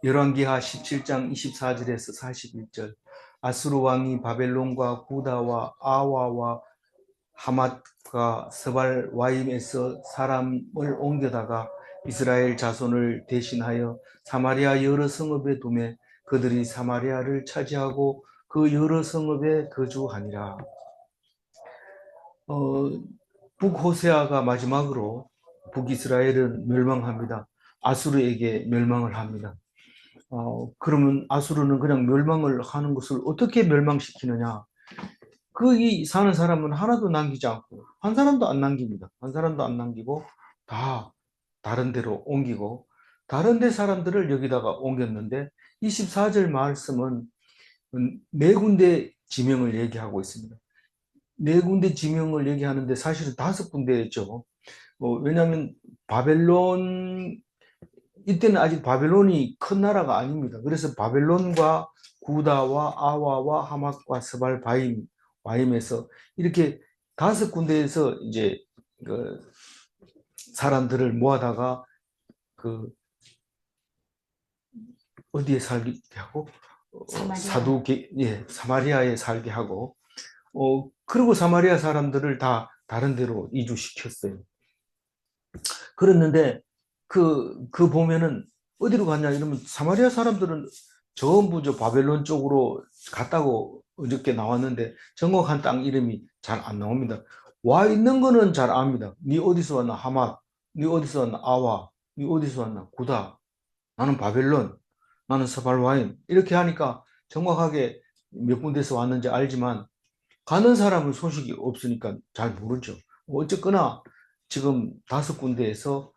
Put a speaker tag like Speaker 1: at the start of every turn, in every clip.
Speaker 1: 열왕기하 17장 24절에서 41절. 아수르 왕이 바벨론과 구다와 아와와 하맛과 스발 와임에서 사람을 옮겨다가 이스라엘 자손을 대신하여 사마리아 여러 성읍에 두매 그들이 사마리아를 차지하고 그 여러 성읍에 거주하니라. 북호세아가 마지막으로 북이스라엘은 멸망합니다. 아수르에게 멸망을 합니다. 그러면 아수르는 그냥 멸망을 하는 것을 어떻게 멸망시키느냐? 거기 사는 사람은 하나도 남기지 않고, 한 사람도 안 남깁니다. 한 사람도 안 남기고, 다 다른 데로 옮기고, 다른 데 사람들을 여기다가 옮겼는데, 24절 말씀은 네 군데 지명을 얘기하고 있습니다. 네 군데 지명을 얘기하는데 사실은 다섯 군데였죠. 왜냐하면 바벨론, 이때는 아직 바벨론이 큰 나라가 아닙니다. 그래서 바벨론과 구다와 아와와 하맛과 스발 와임에서 이렇게 다섯 군데에서 이제 그 사람들을 모아다가 그 어디에 살게 하고 사마리아에 살게 하고 그리고 사마리아 사람들을 다 다른 데로 이주시켰어요. 그랬는데 그 보면은 어디로 갔냐 이러면 사마리아 사람들은 전부 저 바벨론 쪽으로 갔다고 어저께 나왔는데 정확한 땅 이름이 잘 안 나옵니다. 와 있는 거는 잘 압니다. 니 어디서 왔나 하맛, 니 어디서 왔나 아와, 니 어디서 왔나 구다, 나는 바벨론, 나는 스발와임 이렇게 하니까 정확하게 몇 군데서 왔는지 알지만 가는 사람은 소식이 없으니까 잘 모르죠. 어쨌거나 지금 다섯 군데에서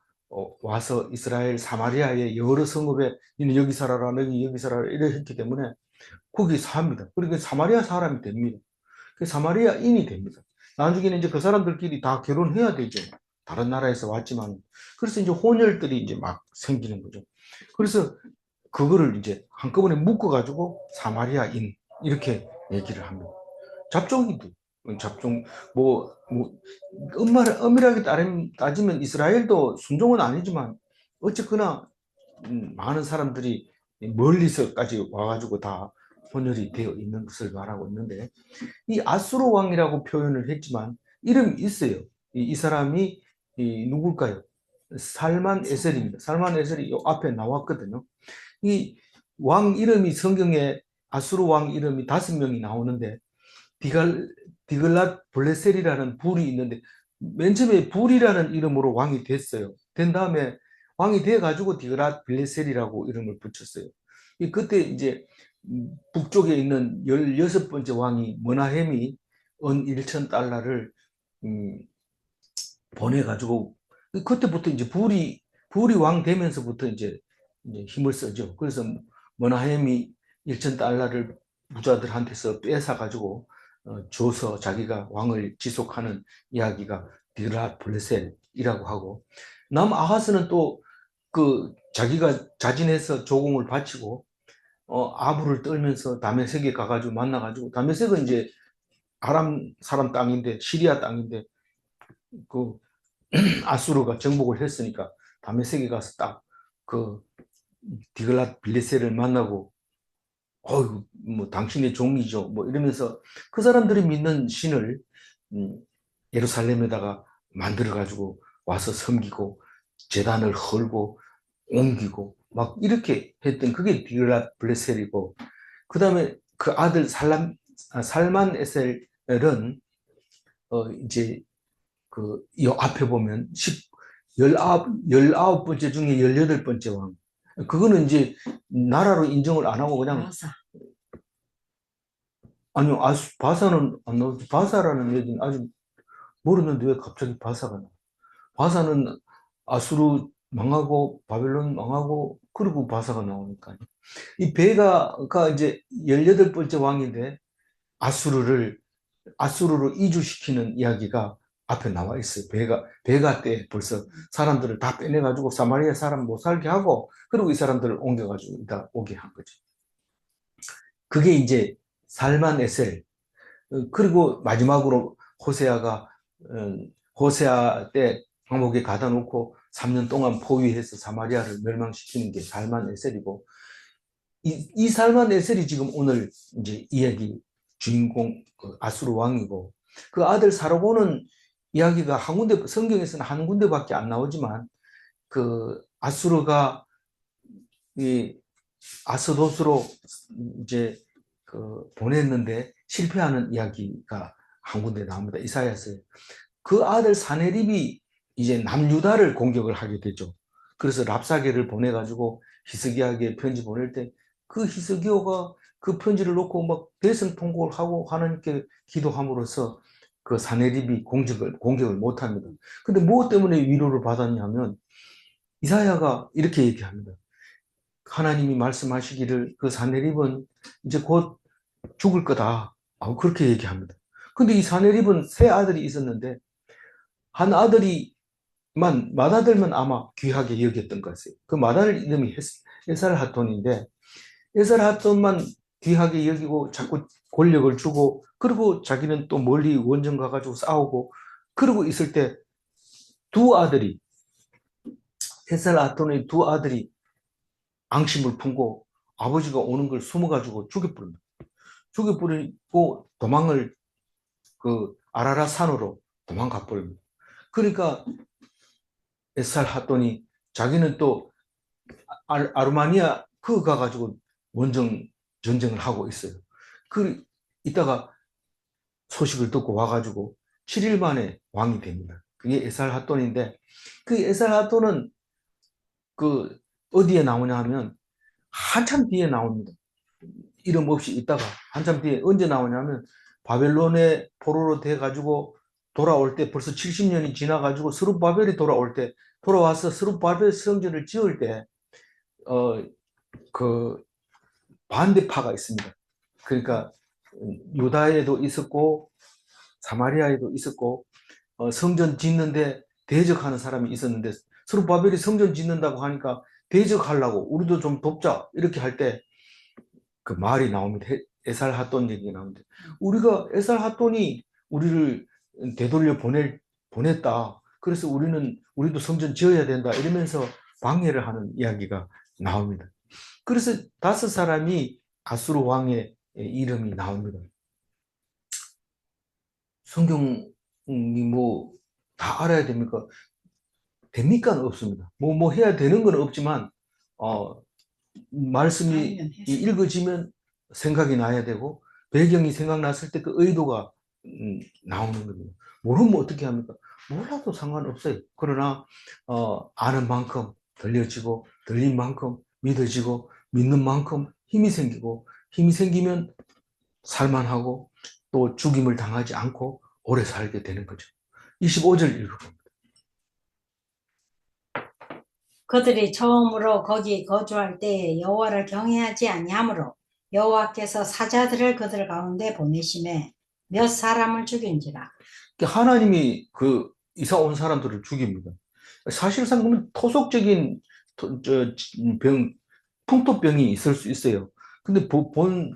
Speaker 1: 와서 이스라엘 사마리아의 여러 성읍에 너는 여기 살아라, 너희 여기 살아라 이렇게 했기 때문에 거기 삽니다. 그리고 사마리아 사람이 됩니다. 그 사마리아인이 됩니다. 나중에는 이제 그 사람들끼리 다 결혼해야 되죠. 다른 나라에서 왔지만. 그래서 이제 혼혈들이 이제 막 생기는 거죠. 그래서 그거를 이제 한꺼번에 묶어가지고 사마리아인 이렇게 얘기를 합니다. 잡종이도 잡종 뭐 엄밀하게 따지면 이스라엘도 순종은 아니지만 어쨌거나 많은 사람들이 멀리서까지 와가지고 다 혼혈이 되어 있는 것을 말하고 있는데 이 아수르 왕이라고 표현을 했지만 이름이 있어요. 이 사람이 누굴까요? 살만 에셀입니다. 살만 에셀이 요 앞에 나왔거든요. 이 왕 이름이 성경에 아수르 왕 이름이 5명이 나오는데 디글랏 블레셀이라는 불이 있는데 맨 처음에 불이라는 이름으로 왕이 됐어요. 된 다음에 왕이 돼가지고 디글랏 블레셀이라고 이름을 붙였어요. 그때 이제 북쪽에 있는 16번째 왕이 머나헴이 은 1,000달러를 보내가지고 그때부터 이제 불이 왕 되면서부터 이제 힘을 쓰죠. 그래서 머나헴이 1,000달러를 부자들한테서 뺏어가지고 줘서 자기가 왕을 지속하는 이야기가 디라 블레셀이라고 하고 남아하스는 또 그 자기가 자진해서 조공을 바치고 아부를 떨면서 다메섹에 가가지고 만나가지고 다메섹은 이제 아람 사람 땅인데 시리아 땅인데 그 아수르가 정복을 했으니까 다메섹에 가서 딱 그 디글랏 빌레셀을 만나고 뭐 당신의 종이죠 뭐 이러면서 그 사람들이 믿는 신을 예루살렘에다가 만들어 가지고 와서 섬기고 제단을 헐고 옮기고 막 이렇게 했던 그게 디글랏 블레셀이고 그 다음에 그 아들 살만 에셀은 이제 그 이 앞에 보면 19번째 중에 18번째 왕. 그거는 이제 나라로 인정을 안 하고 그냥 아니요, 바사는 안 나오지. 바사라는 얘기는 아직 모르는데 왜 갑자기 바사가 나와? 바사는 아수르 망하고 바벨론 망하고 그리고 바사가 나오니까요. 이 베가가 이제 18번째 왕인데 아수르를 아수르로 이주시키는 이야기가 앞에 나와 있어요. 베가 때 벌써 사람들을 다 빼내가지고 사마리아 사람 못 살게 하고 그리고 이 사람들을 옮겨가지고 다 오게 한 거죠. 그게 이제 살만 에셀. 그리고 마지막으로 호세아가 호세아 때 감옥에 가다 놓고 3년 동안 포위해서 사마리아를 멸망시키는 게 살만 에셀이고, 이 살만 에셀이 지금 오늘 이제 이야기 주인공 그 아수르 왕이고, 그 아들 사르곤은 이야기가 한 군데, 성경에서는 한 군데밖에 안 나오지만, 그 아수르가 이 아스도스로 이제 그 보냈는데 실패하는 이야기가 한 군데 나옵니다. 이사야서에. 그 아들 사네립이 이제 남유다를 공격을 하게 되죠. 그래서 랍사게를 보내가지고 히스기야에게 편지 보낼 때 그 히스기야가 그 편지를 놓고 막 대성통곡을 하고 하나님께 기도함으로써 그 사네립이 공격을 못합니다. 근데 무엇 때문에 위로를 받았냐면 이사야가 이렇게 얘기합니다. 하나님이 말씀하시기를 그 사네립은 이제 곧 죽을 거다. 그렇게 얘기합니다. 근데 이 사네립은 세 아들이 있었는데 한 맏아들만 아마 귀하게 여겼던 것이에요. 그 맏아들 이름이 에살하돈인데 에살하돈만 귀하게 여기고 자꾸 권력을 주고 그리고 자기는 또 멀리 원정 가가지고 싸우고 그러고 있을 때 두 아들이 에살하돈의 두 아들이 앙심을 품고 아버지가 오는 걸 숨어가지고 죽여버립니다. 죽여버리고 도망을 그 아라라 산으로 도망가 버립니다. 그러니까 에살하돈이 자기는 또 아르마니아 그 가가지고 원정 전쟁을 하고 있어요. 그 이따가 소식을 듣고 와가지고 7일 만에 왕이 됩니다. 그게 에살하돈인데 그 에살하돈은 그 어디에 나오냐 하면 한참 뒤에 나옵니다. 이름 없이 있다가 한참 뒤에 언제 나오냐면 바벨론의 포로로 돼가지고 돌아올 때 벌써 70년이 지나가지고 스룹바벨이 돌아와서 스룹바벨 성전을 지을 때 그 반대파가 있습니다. 그러니까 유다에도 있었고 사마리아에도 있었고 성전 짓는데 대적하는 사람이 있었는데 스룹바벨이 성전 짓는다고 하니까 대적하려고 우리도 좀 돕자 이렇게 할 때 그 말이 나옵니다. 에살핫돈 얘기가 나오는데 우리가 에살핫돈이 우리를 되돌려 보냈다. 그래서 우리도 성전 지어야 된다 이러면서 방해를 하는 이야기가 나옵니다. 그래서 5사람이 아수르 왕의 이름이 나옵니다. 성경이 뭐 다 알아야 됩니까? 됩니까? 없습니다. 뭐 해야 되는 건 없지만 말씀이 읽어지면 생각이 나야 되고 배경이 생각났을 때 그 의도가 나오는 겁니다. 모르면 어떻게 합니까? 몰라도 상관없어요. 그러나 아는 만큼 들려지고 들린 만큼 믿어지고 믿는 만큼 힘이 생기고 힘이 생기면 살만하고 또 죽임을 당하지 않고 오래 살게 되는 거죠. 25절 읽어봅니다.
Speaker 2: 그들이 처음으로 거기 거주할 때에 여호와를 경외하지 아니하므로 여호와께서 사자들을 그들 가운데 보내심에 몇 사람을 죽인지라.
Speaker 1: 하나님이 그 이사 온 사람들을 죽입니다. 사실상 그러면 토속적인 풍토병이 있을 수 있어요. 근데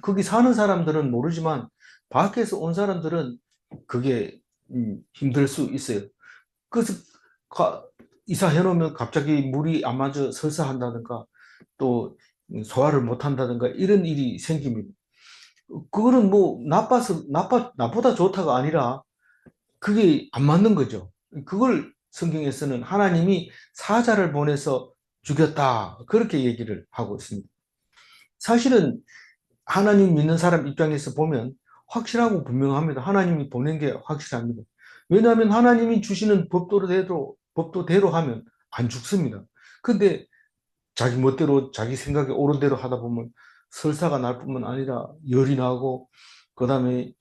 Speaker 1: 거기 사는 사람들은 모르지만 밖에서 온 사람들은 그게 힘들 수 있어요. 그래서 이사해 놓으면 갑자기 물이 안 맞아 설사한다든가 또 소화를 못 한다든가 이런 일이 생깁니다. 그거는 뭐 나보다 좋다가 아니라 그게 안 맞는 거죠. 그걸 성경에서는 하나님이 사자를 보내서 죽였다. 그렇게 얘기를 하고 있습니다. 사실은 하나님 믿는 사람 입장에서 보면 확실하고 분명합니다. 하나님이 보낸 게 확실합니다. 왜냐하면 하나님이 주시는 법도대로 하면 안 죽습니다. 근데 자기 멋대로 자기 생각에 옳은 대로 하다 보면 설사가 날 뿐만 아니라 열이 나고 그다음에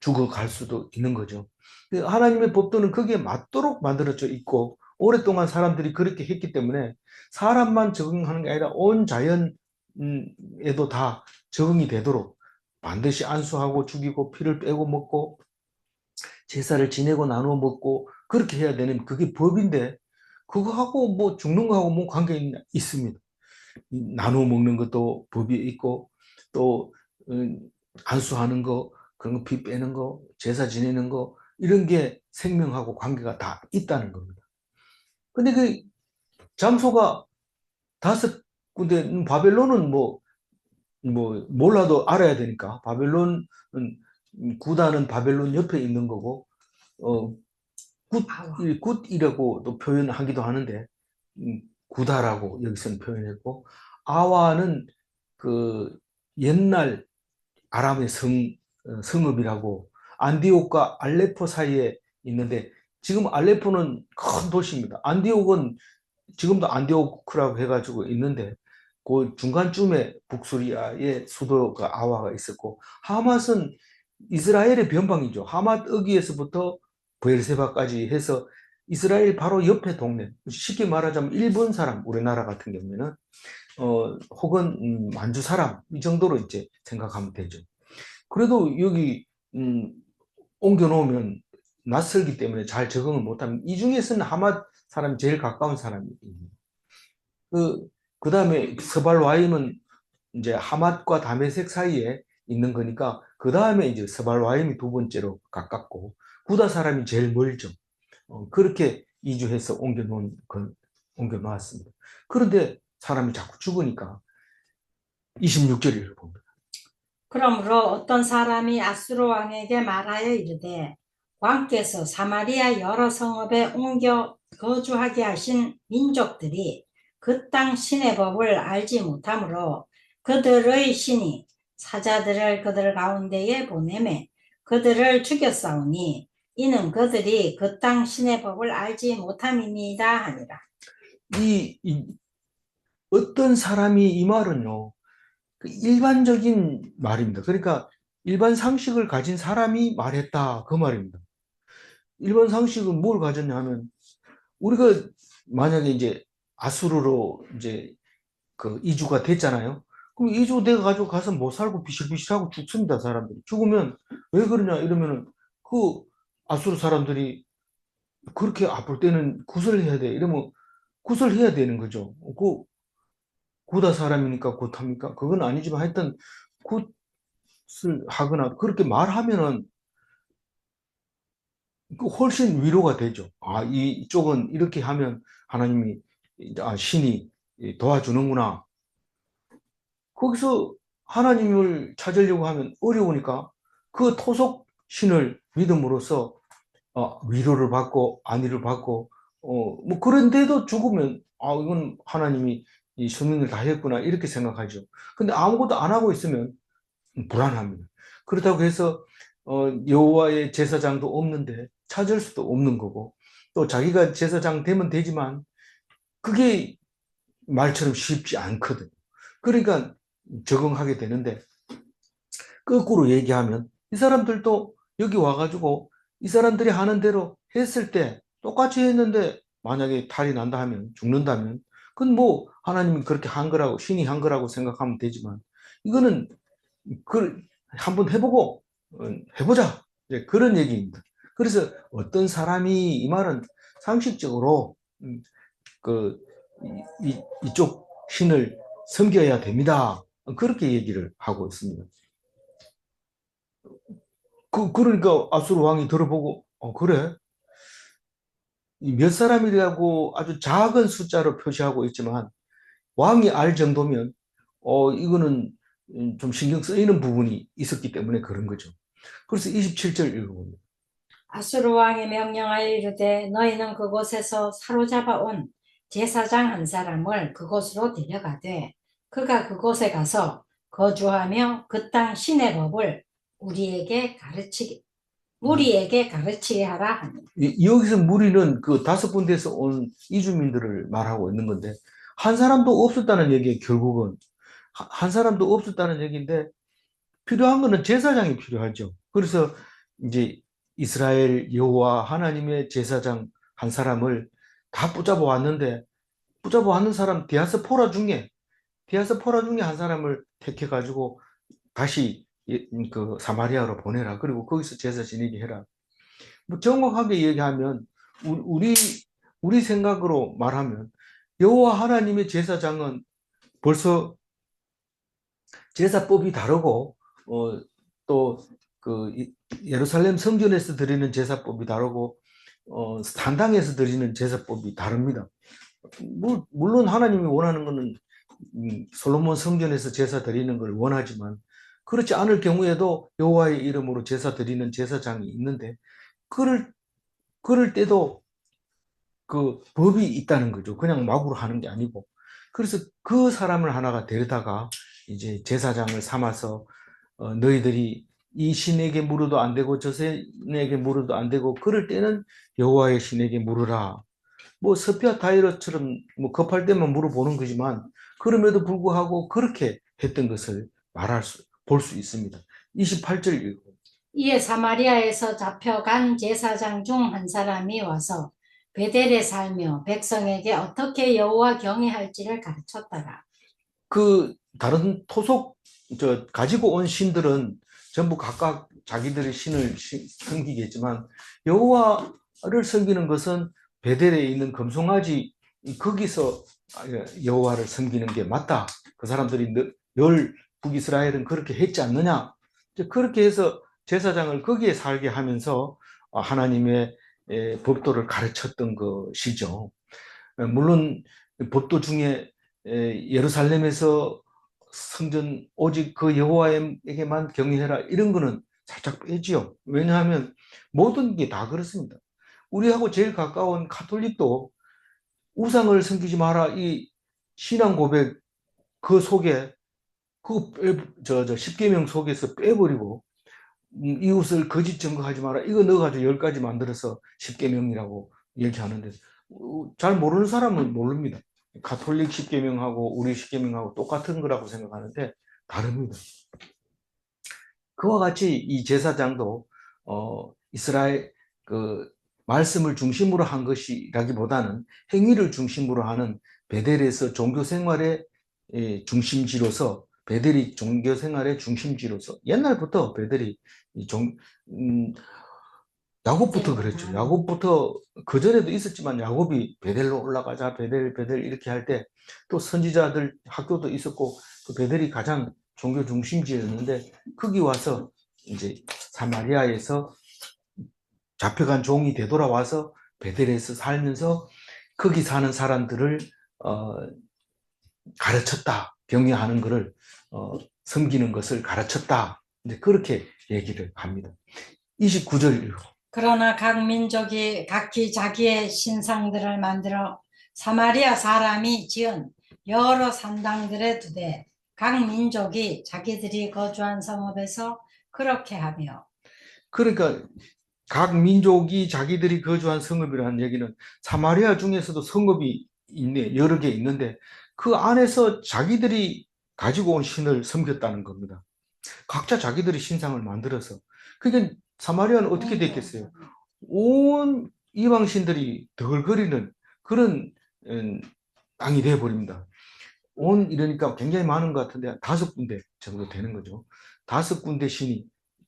Speaker 1: 죽어갈 수도 있는 거죠. 하나님의 법도는 거기에 맞도록 만들어져 있고 오랫동안 사람들이 그렇게 했기 때문에 사람만 적응하는 게 아니라 온 자연에도 다 적응이 되도록 반드시 안수하고 죽이고 피를 빼고 먹고 제사를 지내고 나누어 먹고 그렇게 해야 되는 그게 법인데 그거하고 뭐 죽는 거하고 뭐 관계 있습니다. 나누어 먹는 것도 법이 있고 또 안수하는 거 그런 거 피 빼는 거 제사 지내는 거 이런 게 생명하고 관계가 다 있다는 겁니다. 근데 그 장소가 다섯 군데, 바벨론은 몰라도 알아야 되니까. 바벨론은, 구다는 바벨론 옆에 있는 거고, 어,
Speaker 2: 아와.
Speaker 1: 굿이라고 또 표현하기도 하는데, 구다라고 여기서는 표현했고, 아와는 그 옛날 아람의 성읍이라고, 안디옥과 알레포 사이에 있는데, 지금 알레포는 큰 도시입니다. 안디옥은 지금도 안디오크라고 해가지고 있는데, 그 중간쯤에 북수리아의 수도가 아와가 있었고, 하맛은 이스라엘의 변방이죠. 하맛 어기에서부터 브엘세바까지 해서 이스라엘 바로 옆에 동네, 쉽게 말하자면 일본 사람, 우리나라 같은 경우에는 혹은 만주 사람, 이 정도로 이제 생각하면 되죠. 그래도 여기 옮겨 놓으면 낯설기 때문에 잘 적응을 못하면, 이 중에서는 하맛 사람이 제일 가까운 사람이에요. 그 다음에 스발와임은 이제 하맛과 다메섹 사이에 있는 거니까, 그 다음에 이제 스발와임이 두 번째로 가깝고, 구다 사람이 제일 멀죠. 그렇게 이주해서 옮겨 놓았습니다. 그런데 사람이 자꾸 죽으니까 26절을 봅니다.
Speaker 2: 그러므로 어떤 사람이 아수르 왕에게 말하여 이르되 왕께서 사마리아 여러 성읍에 옮겨 거주하게 하신 민족들이 그 땅 신의 법을 알지 못하므로 그들의 신이 사자들을 그들 가운데에 보내매 그들을 죽였사오니 이는 그들이 그 땅 신의 법을 알지 못함이니이다 하니라.
Speaker 1: 이 어떤 사람이, 이 말은요, 그 일반적인 말입니다. 그러니까 일반 상식을 가진 사람이 말했다, 그 말입니다. 일반 상식은 뭘 가졌냐 하면, 우리가 만약에 이제 아수르로 이제 그 이주가 됐잖아요. 그럼 이주돼 가지고 가서 못 살고 비실비실하고 죽습니다, 사람들이. 죽으면 왜 그러냐 이러면은, 그 아수르 사람들이 그렇게 아플 때는 구슬해야 돼, 이러면 구슬해야 되는 거죠. 그 구다 사람이니까 굿합니까? 그건 아니지만 하여튼 굿을 하거나 그렇게 말하면은 그 훨씬 위로가 되죠. 아, 이쪽은 이렇게 하면 하나님이, 신이 도와주는구나. 거기서 하나님을 찾으려고 하면 어려우니까 그 토속 신을 믿음으로써 위로를 받고 안위를 받고, 그런데도 죽으면, 이건 하나님이 이 수명을 다했구나 이렇게 생각하죠. 근데 아무것도 안 하고 있으면 불안합니다. 그렇다고 해서 여호와의 제사장도 없는데 찾을 수도 없는 거고, 또 자기가 제사장 되면 되지만 그게 말처럼 쉽지 않거든. 그러니까 적응하게 되는데, 거꾸로 얘기하면 이 사람들도 여기 와가지고 이 사람들이 하는 대로 했을 때 똑같이 했는데, 만약에 탈이 난다 하면, 죽는다면, 그건 뭐 하나님이 그렇게 한 거라고, 신이 한 거라고 생각하면 되지만, 이거는 한번 해보고 해보자, 그런 얘기입니다. 그래서 어떤 사람이, 이 말은 상식적으로 그 이쪽 신을 섬겨야 됩니다, 그렇게 얘기를 하고 있습니다. 그러니까 아수르 왕이 들어보고, 그래? 몇 사람이라고 아주 작은 숫자로 표시하고 있지만, 왕이 알 정도면, 이거는 좀 신경 쓰이는 부분이 있었기 때문에 그런 거죠. 그래서 27절 읽어봅니다.
Speaker 2: 아수르 왕이 명령하여 이르되 너희는 그곳에서 사로잡아 온 제사장 한 사람을 그곳으로 데려가되 그가 그곳에 가서 거주하며 그 땅 신의 법을 우리에게 가르치게 하라 하니.
Speaker 1: 여기서 무리는 그 다섯 군데에서 온 이주민들을 말하고 있는 건데, 한 사람도 없었다는 얘기에, 결국은 한 사람도 없었다는 얘기인데, 필요한 거는 제사장이 필요하죠. 그래서 이제 이스라엘 여호와 하나님의 제사장 한 사람을 다 붙잡아 왔는데, 붙잡아 왔는 사람 디아스포라 중에 한 사람을 택해 가지고 다시 그 사마리아로 보내라. 그리고 거기서 제사 지내게 해라. 뭐 정확하게 얘기하면, 우리 우리 생각으로 말하면, 여호와 하나님의 제사장은 벌써 제사법이 다르고, 또 그 예루살렘 성전에서 드리는 제사법이 다르고, 산당에서 드리는 제사법이 다릅니다. 물론 하나님이 원하는 것은 솔로몬 성전에서 제사 드리는 걸 원하지만 그렇지 않을 경우에도 여호와의 이름으로 제사 드리는 제사장이 있는데 그럴 때도 그 법이 있다는 거죠. 그냥 마구로 하는 게 아니고. 그래서 그 사람을 하나가 데려다가 이제 제사장을 삼아서 너희들이 이 신에게 물어도 안 되고 저 신에게 물어도 안 되고 그럴 때는 여호와의 신에게 물으라. 뭐 서피아 타이러처럼 뭐 급할 때만 물어보는 거지만 그럼에도 불구하고 그렇게 했던 것을 볼 수 있습니다. 28절 읽고.
Speaker 2: 이에 사마리아에서 잡혀간 제사장 중 한 사람이 와서 베델에 살며 백성에게 어떻게 여호와 경외할지를 가르쳤더라.
Speaker 1: 그 다른 가지고 온 신들은 전부 각각 자기들의 신을 섬기겠지만 여호와를 섬기는 것은 베델에 있는 금송아지 거기서 여호와를 섬기는 게 맞다. 그 사람들이 늘 북이스라엘은 그렇게 했지 않느냐. 그렇게 해서 제사장을 거기에 살게 하면서 하나님의 법도를 가르쳤던 것이죠. 물론 법도 중에 예루살렘에서 성전 오직 그 여호와에게만 경외해라 이런 거는 살짝 빼지요. 왜냐하면 모든 게 다 그렇습니다. 우리하고 제일 가까운 가톨릭도 우상을 섬기지 마라 이 신앙 고백 그 속에 십계명 속에서 빼버리고 이웃을 거짓 증거하지 마라 이거 넣어가지고 10가지 만들어서 십계명이라고 얘기하는데 잘 모르는 사람은 모릅니다. 가톨릭 십계명하고 우리 십계명하고 똑같은 거라고 생각하는데 다릅니다. 그와 같이 이 제사장도 이스라엘 그 말씀을 중심으로 한 것이라기보다는 행위를 중심으로 하는 베델에서 종교 생활의 중심지로서 베델이 종교 생활의 중심지로서 옛날부터 베델이 음, 야곱부터 그랬죠. 야곱부터 그전에도 있었지만 야곱이 베델로 올라가자 베델 이렇게 할 때 또 선지자들 학교도 있었고 그 베델이 가장 종교 중심지였는데 거기 와서 이제 사마리아에서 잡혀간 종이 되돌아와서 베델에서 살면서 거기 사는 사람들을 가르쳤다. 경외하는 것을 섬기는 것을 가르쳤다. 이제 그렇게 얘기를 합니다. 29절
Speaker 2: 그러나 각 민족이 각기 자기의 신상들을 만들어 사마리아 사람이 지은 여러 산당들에 두되 각 민족이 자기들이 거주한 성읍에서 그렇게 하며.
Speaker 1: 그러니까 각 민족이 자기들이 거주한 성읍이라는 얘기는 사마리아 중에서도 성읍이 있네, 여러 개 있는데 그 안에서 자기들이 가지고 온 신을 섬겼다는 겁니다. 각자 자기들이 신상을 만들어서. 그러니까 사마리아는 어떻게 됐겠어요? 온 이방신들이 덜거리는 그런 땅이 되어버립니다. 이러니까 굉장히 많은 것 같은데 5군데 정도 되는 거죠. 5군데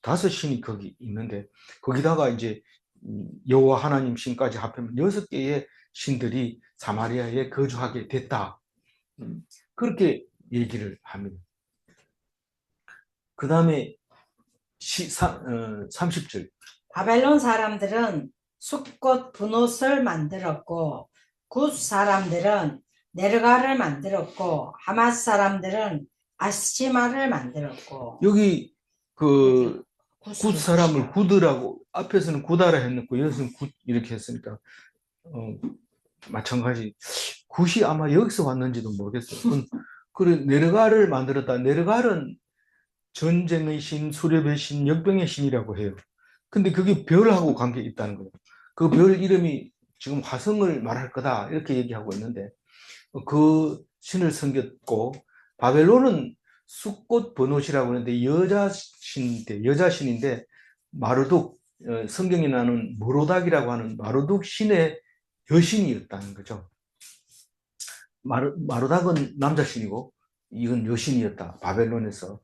Speaker 1: 다섯 신이 거기 있는데 거기다가 이제 여호와 하나님 신까지 합하면 6개의 신들이 사마리아에 거주하게 됐다. 그렇게 얘기를 합니다. 그 다음에 30절.
Speaker 2: 바벨론 사람들은 숲꽃 분옷을 만들었고 굿 사람들은 네르가를 만들었고 하맛 사람들은 아시마를 만들었고.
Speaker 1: 여기 그 굿 사람을
Speaker 2: 굿.
Speaker 1: 굿이라고 앞에서는 굿하라 했놓고 여기서는 굿 이렇게 했으니까 마찬가지 굿이 아마 여기서 왔는지도 모르겠어요. 그래 네르가를 만들었다. 네르갈은 전쟁의 신, 수렵의 신, 역병의 신이라고 해요. 근데 그게 별하고 관계 있다는 거예요. 그 별 이름이 지금 화성을 말할 거다 이렇게 얘기하고 있는데 그 신을 섬겼고 바벨론은 숫꽃 번옷이라고 하는데 여자 신인데 마르둑 성경에 나오는 모로닥이라고 하는 마르둑 신의 여신이었다는 거죠. 마르닥은 남자 신이고 이건 여신이었다. 바벨론에서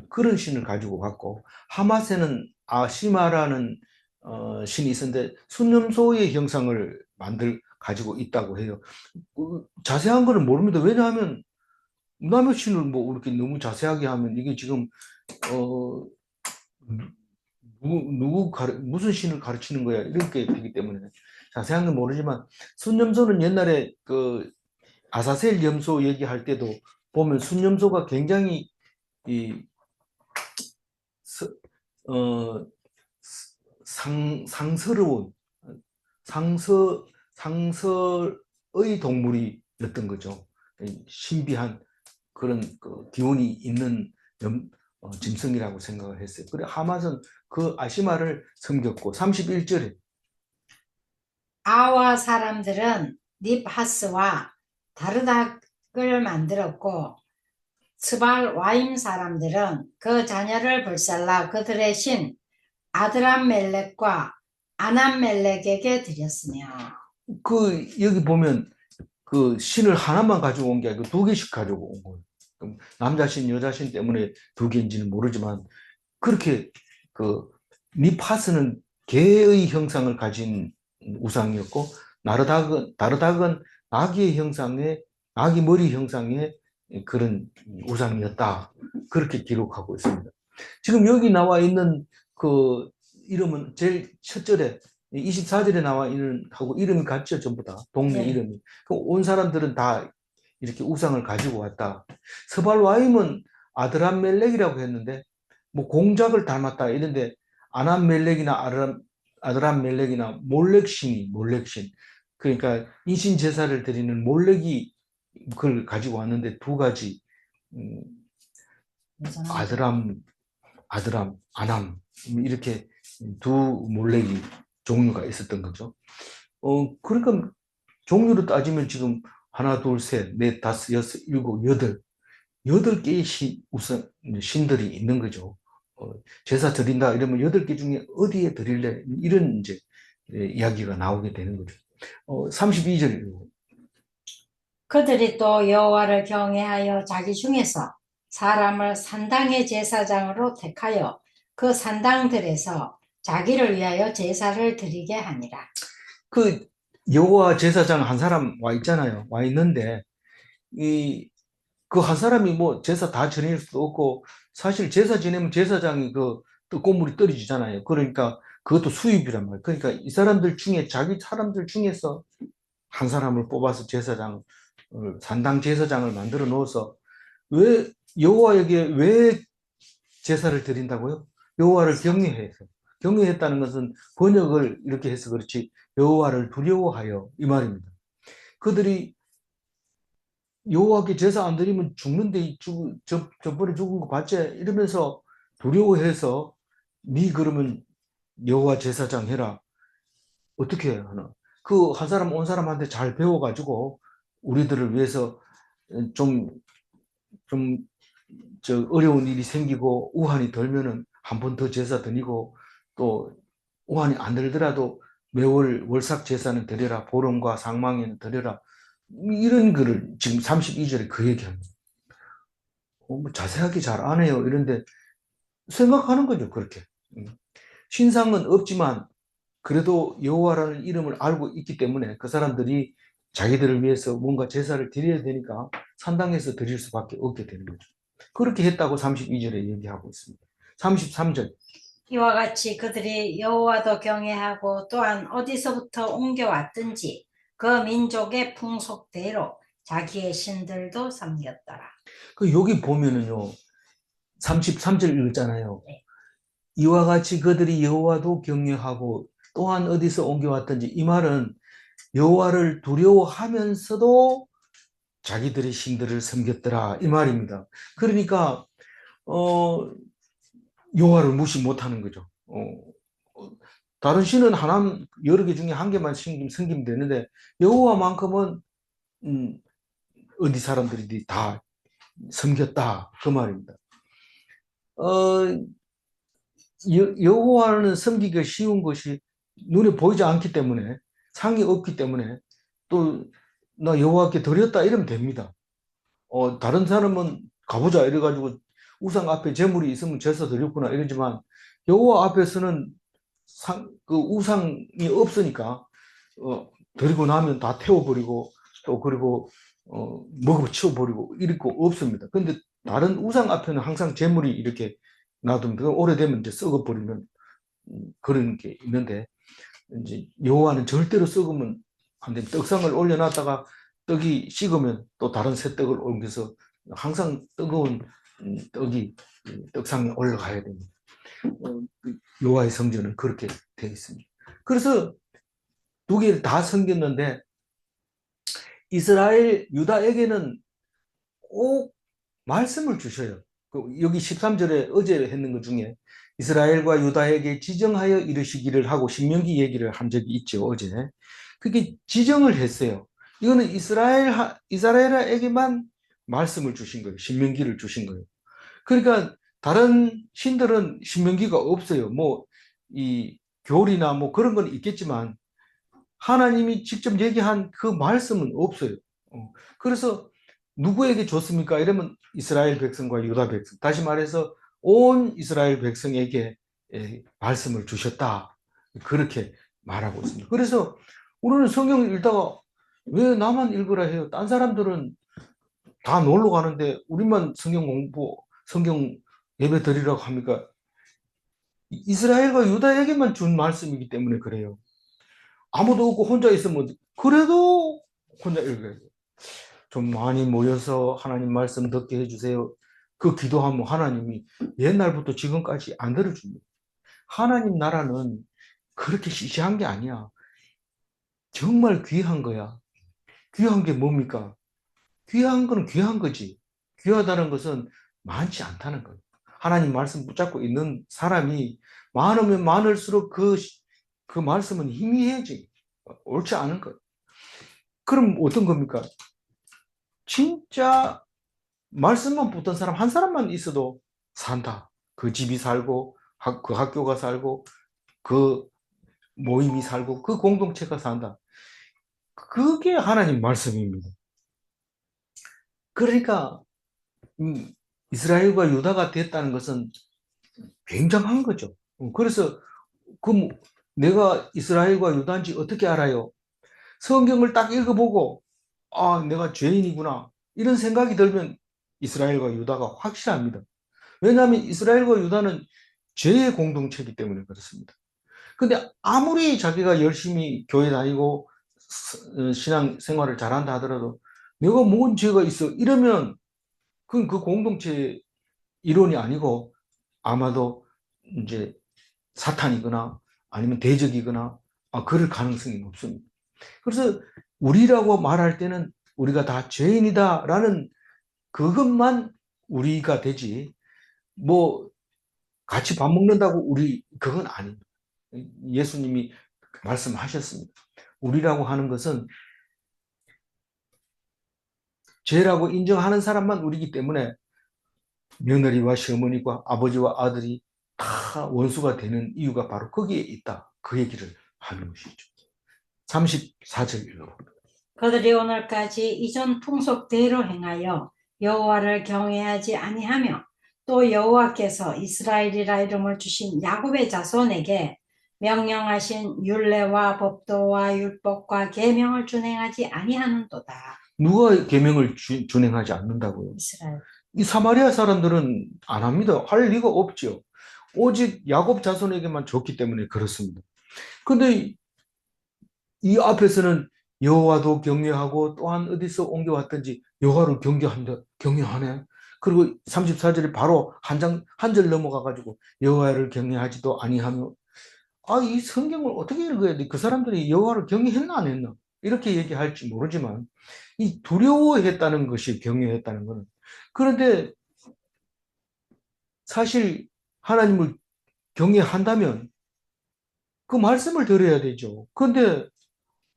Speaker 1: 그런 신을 가지고 갔고 하마세는 아시마라는 신이 있었는데 순념소의 형상을 가지고 있다고 해요. 자세한 거는 모릅니다. 왜냐하면 남의 신을 뭐 이렇게 너무 자세하게 하면 이게 지금 어, 무슨 신을 가르치는 거야 이렇게 되기 때문에 자세한 건 모르지만 순념소는 옛날에 그 아사셀 염소 얘기할 때도 보면 순념소가 굉장히 이 서- 어, 상서로운 상서의 동물이었던 거죠. 신비한 그런 그 기운이 있는 짐승이라고 생각을 했어요. 그래 하맛은 그 아시마를 섬겼고 31절에
Speaker 2: 아와 사람들은 닙하스와 다르닥을 만들었고 스발 와임 사람들은 그 자녀를 불살라 그들의 신 아드람멜렉과 아남멜렉에게 드렸으며.
Speaker 1: 그 여기 보면 그 신을 하나만 가지고 온 게 아니고 두 개씩 가지고 온 거예요. 그럼 남자 신, 여자 신 때문에 두 개인지는 모르지만 그렇게 그 니파스는 개의 형상을 가진 우상이었고 다르닥은 아기의 형상의 아기 머리 형상의 그런 우상이었다. 그렇게 기록하고 있습니다. 지금 여기 나와 있는 그 이름은 제일 첫 절에 24절에 나와 있는 하고 이름이 같죠, 전부 다. 동네
Speaker 2: 네.
Speaker 1: 이름이. 온 사람들은 다 이렇게 우상을 가지고 왔다. 스발와임은 아드람멜렉이라고 했는데 뭐 공작을 닮았다 이런데 아남멜렉이나 아드람멜렉이나 몰렉신 그러니까 인신 제사를 드리는 몰렉이 그걸 가지고 왔는데 두 가지 음, 아드람 아남 이렇게 두 몰렉이 종류가 있었던 거죠. 그러니까 종류로 따지면 지금 하나, 둘, 셋, 넷, 다섯, 여섯, 일곱, 여덟 개의 신들이 있는 거죠. 제사 드린다 이러면 여덟 개 중에 어디에 드릴래? 이런 이제 이야기가 나오게 되는 거죠. 32절.
Speaker 2: 그들이 또 여호와를 경외하여 자기 중에서 사람을 산당의 제사장으로 택하여 그 산당들에서 자기를 위하여 제사를 드리게 하니라.
Speaker 1: 그 여호와 제사장 한 사람 와 있잖아요. 와 있는데 이 그 한 사람이 뭐 제사 다 지낼 수도 없고 사실 제사 지내면 제사장이 그 꽃물이 떨어지잖아요. 그러니까 그것도 수입이란 말이에요. 그러니까 이 사람들 중에 자기 사람들 중에서 한 사람을 뽑아서 제사장 산당 제사장을 만들어 놓아서 왜 여호와에게 왜 제사를 드린다고요? 여호와를 경외해서 경외했다는 것은 번역을 이렇게 해서 그렇지 여호와를 두려워하여 이 말입니다. 그들이 여호와께 제사 안 드리면 죽는데 저번에 죽은 거 봤지? 이러면서 두려워해서 네 그러면 여호와 제사장 해라. 어떻게 하나? 그 한 사람 온 사람한테 잘 배워가지고 우리들을 위해서 좀, 어려운 일이 생기고 우환이 덜면은 한 번 더 제사 드리고 또 우환이 안 들더라도 매월 월삭 제사는 드려라. 보름과 상망에는 드려라. 이런 글을 지금 32절에 그 얘기합니다. 뭐 자세하게 잘 안 해요. 이런데 생각하는 거죠. 그렇게. 신상은 없지만 그래도 여호와라는 이름을 알고 있기 때문에 그 사람들이 자기들을 위해서 뭔가 제사를 드려야 되니까 산당에서 드릴 수밖에 없게 되는 거죠. 그렇게 했다고 32절에 얘기하고 있습니다. 33절.
Speaker 2: 이와 같이 그들이 여호와도 경외하고 또한 어디서부터 옮겨왔든지 그 민족의 풍속대로 자기의 신들도 섬겼더라.
Speaker 1: 그 여기 보면은요. 33절 읽었잖아요.
Speaker 2: 네.
Speaker 1: 이와 같이 그들이 여호와도 경외하고 또한 어디서 옮겨왔든지 이 말은 여호와를 두려워하면서도 자기들의 신들을 섬겼더라 이 말입니다. 그러니까 여호와를 무시 못하는 거죠. 다른 신은 하나 여러 개 중에 한 개만 섬기면 되는데 여호와만큼은 어디 사람들이 다 섬겼다 그 말입니다. 여호와는 섬기기가 쉬운 것이 눈에 보이지 않기 때문에 상이 없기 때문에 또 나 여호와께 드렸다 이러면 됩니다. 다른 사람은 가보자 이래가지고 우상 앞에 재물이 있으면 제사 드렸구나 이러지만 여호와 앞에서는 그 우상이 없으니까 드리고 나면 다 태워버리고 또 그리고 먹어 치워버리고 이렇고 없습니다. 근데 다른 우상 앞에는 항상 재물이 이렇게 놔두면 오래되면 이제 썩어버리는 그런 게 있는데 이제 여호와는 절대로 썩으면 안 됩니다. 떡상을 올려놨다가 떡이 식으면 또 다른 새 떡을 옮겨서 항상 뜨거운 떡이 떡상에 올라가야 됩니다. 여호와의 성전은 그렇게 되어 있습니다. 그래서 두 개를 다 섬겼는데 이스라엘 유다에게는 꼭 말씀을 주셔요. 여기 13절에 어제 했는 것 중에 이스라엘과 유다에게 지정하여 이르시기를 하고 신명기 얘기를 한 적이 있죠, 어제. 그게 지정을 했어요. 이거는 이스라엘에게만 말씀을 주신 거예요. 신명기를 주신 거예요. 그러니까 다른 신들은 신명기가 없어요. 뭐, 이 교리나 뭐 그런 건 있겠지만 하나님이 직접 얘기한 그 말씀은 없어요. 그래서 누구에게 줬습니까? 이러면 이스라엘 백성과 유다 백성. 다시 말해서 온 이스라엘 백성에게 말씀을 주셨다. 그렇게 말하고 있습니다. 그래서 우리는 성경을 읽다가 왜 나만 읽으라 해요? 딴 사람들은 다 놀러 가는데 우리만 성경 공부, 성경 예배 드리라고 합니까? 이스라엘과 유다에게만 준 말씀이기 때문에 그래요. 아무도 없고 혼자 있으면 그래도 혼자 읽어야 돼요. 좀 많이 모여서 하나님 말씀 듣게 해주세요. 그 기도하면 하나님이 옛날부터 지금까지 안 들어줍니다. 하나님 나라는 그렇게 시시한 게 아니야. 정말 귀한 거야. 귀한 게 뭡니까? 귀한 거는 귀한 거지. 귀하다는 것은 많지 않다는 거예요. 하나님 말씀 붙잡고 있는 사람이 많으면 많을수록 그 말씀은 희미해지. 옳지 않은 거예요. 그럼 어떤 겁니까? 진짜 말씀만 붙던 사람 한 사람만 있어도 산다. 그 집이 살고, 그 학교가 살고, 그 모임이 살고, 그 공동체가 산다. 그게 하나님 말씀입니다. 그러니까 이스라엘과 유다가 됐다는 것은 굉장한 거죠. 그래서 그 내가 이스라엘과 유다인지 어떻게 알아요? 성경을 딱 읽어보고 아, 내가 죄인이구나. 이런 생각이 들면 이스라엘과 유다가 확실합니다. 왜냐하면 이스라엘과 유다는 죄의 공동체이기 때문에 그렇습니다. 근데 아무리 자기가 열심히 교회 다니고 신앙 생활을 잘한다 하더라도 내가 뭔 죄가 있어 이러면 그건 그 공동체의 일원이 아니고 아마도 이제 사탄이거나 아니면 대적이거나 그럴 가능성이 높습니다. 그래서 우리라고 말할 때는 우리가 다 죄인이다라는 그것만 우리가 되지 뭐 같이 밥 먹는다고 우리 그건 아닙니다. 예수님이 말씀하셨습니다. 우리라고 하는 것은 죄라고 인정하는 사람만 우리기 때문에 며느리와 시어머니와 아버지와 아들이 다 원수가 되는 이유가 바로 거기에 있다. 그 얘기를 하는 것이죠. 34절 읽어봅니다.
Speaker 2: 그들이 오늘까지 이전 풍속대로 행하여 여호와를 경외하지 아니하며 또 여호와께서 이스라엘이라 이름을 주신 야곱의 자손에게 명령하신 율례와 법도와 율법과 계명을 준행하지 아니하는도다.
Speaker 1: 누가 계명을 준행하지 않는다고요?
Speaker 2: 이스라엘.
Speaker 1: 이 사마리아 사람들은 안 합니다. 할 리가 없죠. 오직 야곱 자손에게만 줬기 때문에 그렇습니다. 근데 이 앞에서는 여호와도 경외하고 또한 어디서 옮겨왔든지 여호와를 경외하네. 그리고 34절에 바로 한 절 넘어가 가지고 여호와를 경외하지도 아니하며 이 성경을 어떻게 읽어야 돼? 그 사람들이 여호와를 경외했나 안 했나? 이렇게 얘기할지 모르지만 이 두려워했다는 것이 경외했다는 거는 그런데 사실 하나님을 경외한다면 그 말씀을 들어야 되죠. 그런데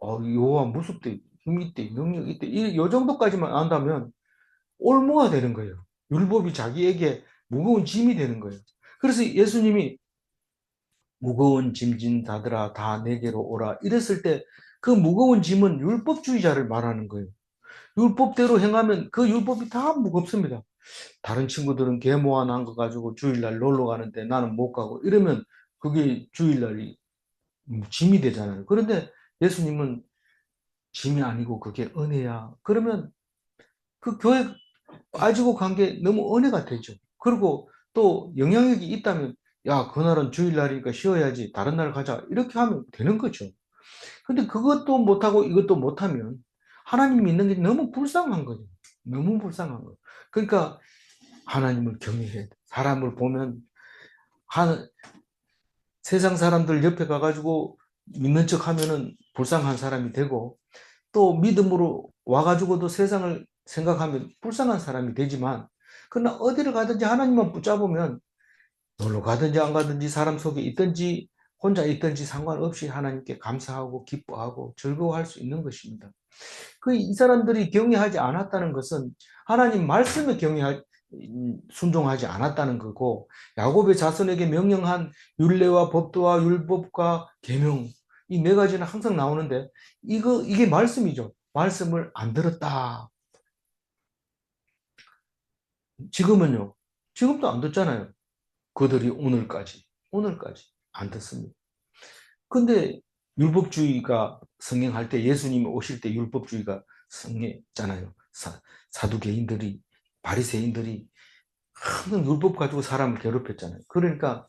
Speaker 1: 여호와 무섭대, 힘 있대, 능력 있대 이 정도까지만 안다면 올무가 되는 거예요. 율법이 자기에게 무거운 짐이 되는 거예요. 그래서 예수님이 무거운 짐진 자들아 다 내게로 오라 이랬을 때 그 무거운 짐은 율법주의자를 말하는 거예요. 율법대로 행하면 그 율법이 다 무겁습니다. 다른 친구들은 계모 난 거 가지고 주일날 놀러 가는데 나는 못 가고 이러면 그게 주일날이 짐이 되잖아요. 그런데 예수님은 짐이 아니고 그게 은혜야. 그러면 그 교회 가지고 간 게 너무 은혜가 되죠. 그리고 또 영향력이 있다면 야, 그날은 주일날이니까 쉬어야지. 다른 날 가자. 이렇게 하면 되는 거죠. 근데 그것도 못하고 이것도 못하면 하나님 믿는 게 너무 불쌍한 거죠. 너무 불쌍한 거예요. 그러니까 하나님을 경외해야 돼. 사람을 보면 한 세상 사람들 옆에 가가지고 믿는 척 하면은 불쌍한 사람이 되고 또 믿음으로 와가지고도 세상을 생각하면 불쌍한 사람이 되지만 그러나 어디를 가든지 하나님만 붙잡으면 놀러 가든지 안 가든지 사람 속에 있든지 혼자 있든지 상관없이 하나님께 감사하고 기뻐하고 즐거워할 수 있는 것입니다. 그 이 사람들이 경외하지 않았다는 것은 하나님 말씀에 순종하지 않았다는 거고 야곱의 자손에게 명령한 율례와 법도와 율법과 계명 이 네 가지는 항상 나오는데 이게 말씀이죠. 말씀을 안 들었다. 지금은요. 지금도 안 듣잖아요. 그들이 오늘까지 안 듣습니다. 근데 율법주의가 성행할 때 예수님이 오실 때 율법주의가 성행했잖아요. 사두개인들이 바리새인들이 항상 율법 가지고 사람을 괴롭혔잖아요. 그러니까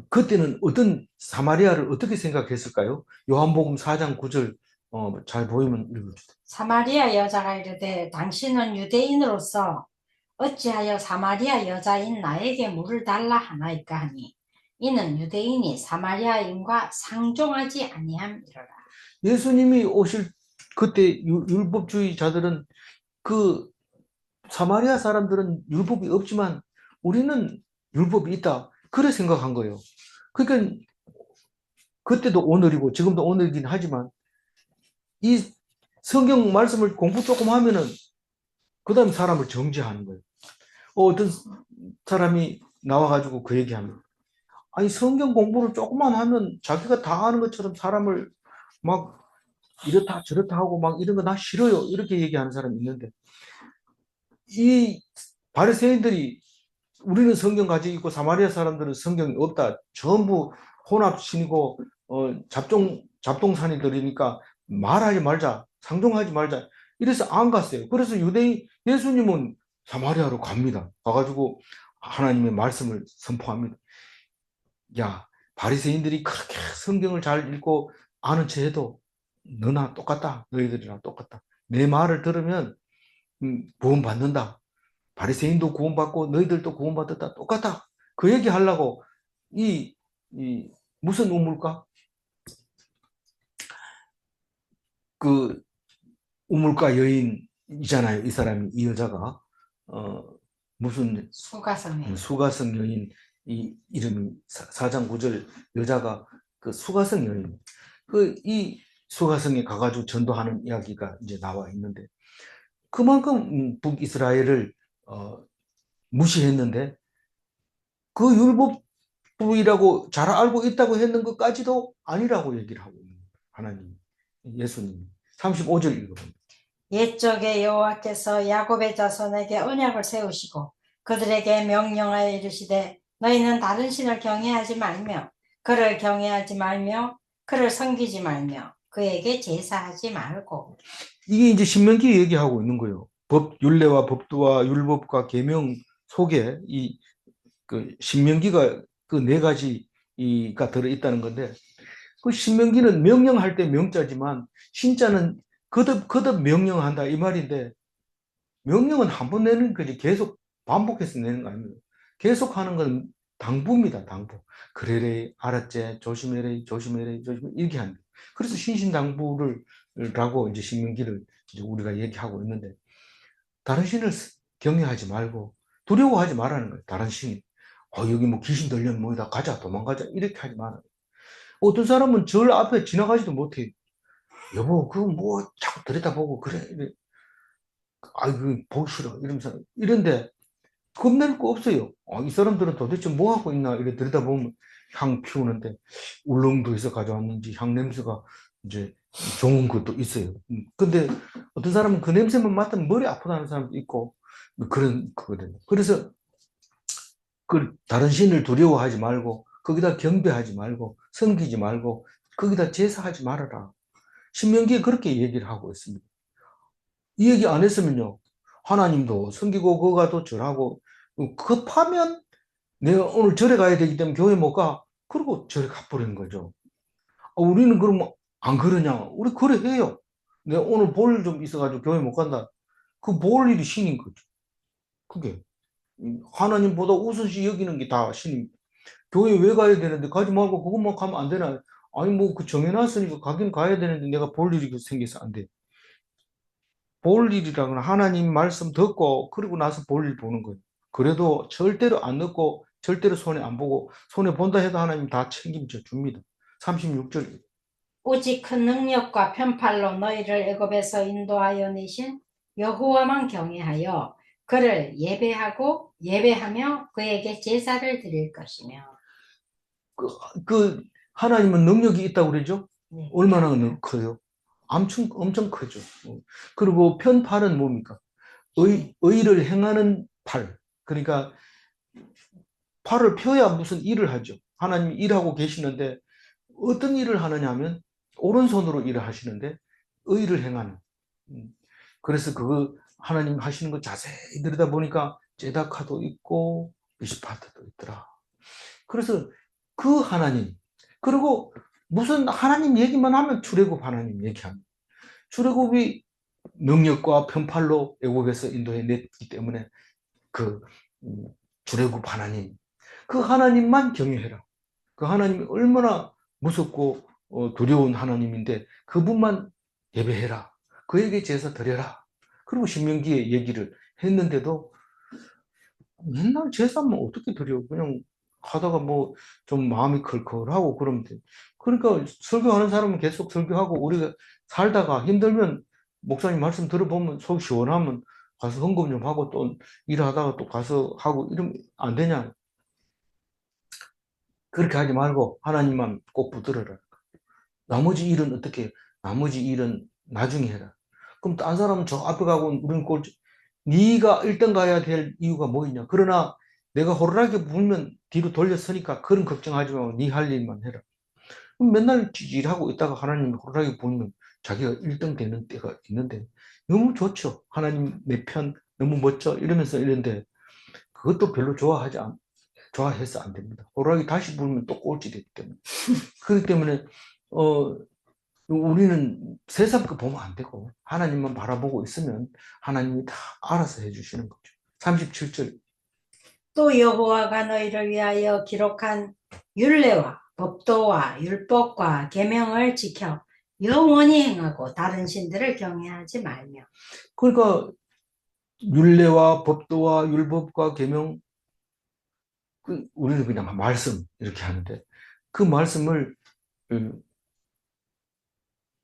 Speaker 1: 그때는 어떤 사마리아를 어떻게 생각했을까요? 요한복음 4장 9절 잘 보이면 읽어주세요.
Speaker 2: 사마리아 여자가 이르되 당신은 유대인으로서 어찌하여 사마리아 여자인 나에게 물을 달라 하나이까 하니 이는 유대인이 사마리아인과 상종하지 아니함이로라.
Speaker 1: 예수님이 오실 그때 율법주의자들은 그 사마리아 사람들은 율법이 없지만 우리는 율법이 있다. 그래 생각한 거예요. 그러니까 그때도 오늘이고 지금도 오늘이긴 하지만 이 성경 말씀을 공부 조금 하면은 그 다음 사람을 정죄하는 거예요. 어떤 사람이 나와가지고 그 얘기하면 아니 성경 공부를 조금만 하면 자기가 다 아는 것처럼 사람을 막 이렇다 저렇다 하고 막 이런 거 나 싫어요. 이렇게 얘기하는 사람이 있는데 이 바리새인들이 우리는 성경 가지고 있고 사마리아 사람들은 성경이 없다. 전부 혼합신이고 잡동사니들이니까 말하지 말자. 상종하지 말자. 이래서 안 갔어요. 그래서 유대인 예수님은 사마리아로 갑니다. 가가지고 하나님의 말씀을 선포합니다. 야, 바리새인들이 그렇게 성경을 잘 읽고 아는 체 해도 너나 똑같다. 너희들이랑 똑같다. 내 말을 들으면 구원 받는다. 바리새인도 구원받고 너희들도 구원받았다. 똑같다. 그 얘기 하려고 이, 이 무슨 우물가? 그 우물가 여인이잖아요. 이 사람이 이 여자가 무슨
Speaker 2: 수가성에
Speaker 1: 수가성 여인 이 이름이 사장 9절 여자가 그 수가성 여인 그 이 수가성에 가가지고 전도하는 이야기가 이제 나와 있는데 그만큼 북이스라엘을 무시했는데 그 율법주의라고 잘 알고 있다고 했는 것까지도 아니라고 얘기를 하고 있는 거예요. 하나님, 예수님. 35절 읽어봅니다.
Speaker 2: 옛적에 여호와께서 야곱의 자손에게 언약을 세우시고 그들에게 명령하여 이르시되 너희는 다른 신을 경외하지 말며 그를 경외하지 말며 그를 섬기지 말며 그에게 제사하지 말고.
Speaker 1: 이게 이제 신명기 얘기하고 있는 거예요. 율례와 법도와 율법과 계명 속에 그 신명기가 그 네 가지가 들어있다는 건데 그 신명기는 명령할 때 명자지만 신자는 거듭 명령한다 이 말인데 명령은 한 번 내는 거지 계속 반복해서 내는 거 아닙니다. 계속 하는 건 당부입니다. 당부. 그래래 알았제 조심해래 조심해래 조심해 이렇게 하는 거예요. 그래서 신신당부를 라고 이제 신명기를 이제 우리가 얘기하고 있는데 다른 신을 경외하지 말고 두려워하지 말라는 거예요. 다른 신이. 여기 뭐 귀신 들려면 뭐다 가자 도망가자 이렇게 하지 마라. 어떤 사람은 절 앞에 지나가지도 못해. 여보 그거 뭐 자꾸 들여다보고 그래. 이래. 아이고 보기 싫어 이러면서 이런데 겁낼 거 없어요. 이 사람들은 도대체 뭐 하고 있나 이래 들여다보면 향 피우는데 울릉도에서 가져왔는지 향 냄새가 이제 좋은 것도 있어요. 근데 어떤 사람은 그 냄새만 맡으면 머리 아프다는 사람도 있고 그런 거거든요. 그래서 그 다른 신을 두려워하지 말고 거기다 경배하지 말고 섬기지 말고 거기다 제사하지 말아라. 신명기에 그렇게 얘기를 하고 있습니다. 이 얘기 안 했으면요. 하나님도 섬기고 그거가 더 절하고 급하면 내가 오늘 절에 가야 되기 때문에 교회 못 가. 그리고 절에 가버리는 거죠. 우리는 그러면 안 그러냐? 우리 그래 해요. 내가 오늘 볼 일 좀 있어가지고 교회 못 간다. 그 볼 일이 신인 거죠. 그게. 하나님보다 우선시 여기는 게 다 신임. 교회 왜 가야 되는데 가지 말고 그것만 가면 안 되나? 아니 뭐 그 정해놨으니까 가긴 가야 되는데 내가 볼 일이 생겨서 안 돼. 볼 일이라는 하나님 말씀 듣고 그러고 나서 볼 일 보는 거예요. 그래도 절대로 안 듣고 절대로 손해 안 보고 손해 본다 해도 하나님 다 책임져 줍니다. 36절.
Speaker 2: 오직 큰 능력과 편팔로 너희를 애굽에서 인도하여 내신 여호와만 경외하여 그를 예배하고 예배하며 그에게 제사를 드릴 것이며.
Speaker 1: 그, 그 하나님은 능력이 있다고 그러죠?
Speaker 2: 네.
Speaker 1: 얼마나 커요? 엄청 크죠. 그리고 편팔은 뭡니까? 의를 행하는 팔. 그러니까 팔을 펴야 무슨 일을 하죠. 하나님이 일하고 계시는데 어떤 일을 하느냐 하면 오른손으로 일을 하시는데 의를 행하는. 그래서 그거 하나님 하시는 거 자세히 들여다 보니까 제다카도 있고 미스파트도 있더라. 그래서 그 하나님, 그리고 무슨 하나님 얘기만 하면 출애굽 하나님 얘기합니다. 출애굽이 능력과 편팔로 애굽에서 인도해 냈기 때문에 그 출애굽 하나님, 그 하나님만 경외해라. 그 하나님이 얼마나 무섭고 두려운 하나님인데 그분만 예배해라. 그에게 제사 드려라. 그리고 신명기에 얘기를 했는데도 맨날 제사만 어떻게 드려? 그냥 하다가 뭐 좀 마음이 클클하고 그러면 돼. 그러니까 설교하는 사람은 계속 설교하고 우리가 살다가 힘들면 목사님 말씀 들어보면 속 시원하면 가서 헌금 좀 하고 또 일하다가 또 가서 하고 이러면 안 되냐? 그렇게 하지 말고 하나님만 꼭 붙들어라. 나머지 일은 어떻게? 나머지 일은 나중에 해라. 그럼 딴 사람은 저 앞에 가고 우리는 꼴찌. 네가 1등 가야 될 이유가 뭐 있냐? 그러나 내가 호루라기 불면 뒤로 돌려서니까 그런 걱정하지 말고 네 할 일만 해라. 그럼 맨날 일하고 있다가 하나님 호루라기 불면 자기가 1등 되는 때가 있는데 너무 좋죠. 하나님 내 편 너무 멋져 이러면서 이런데 그것도 별로 좋아해서 안 됩니다. 호루라기 다시 불면 또 꼴찌 되기 때문에. 그렇기 때문에 어, 우리는 세상 거 보면 안 되고 하나님만 바라보고 있으면 하나님이 다 알아서 해주시는 거죠. 37절.
Speaker 2: 또 여호와가 너희를 위하여 기록한 율례와 법도와 율법과 계명을 지켜 영원히 행하고 다른 신들을 경외하지 말며.
Speaker 1: 그러니까 율례와 법도와 율법과 계명, 우리는 그냥 말씀 이렇게 하는데 그 말씀을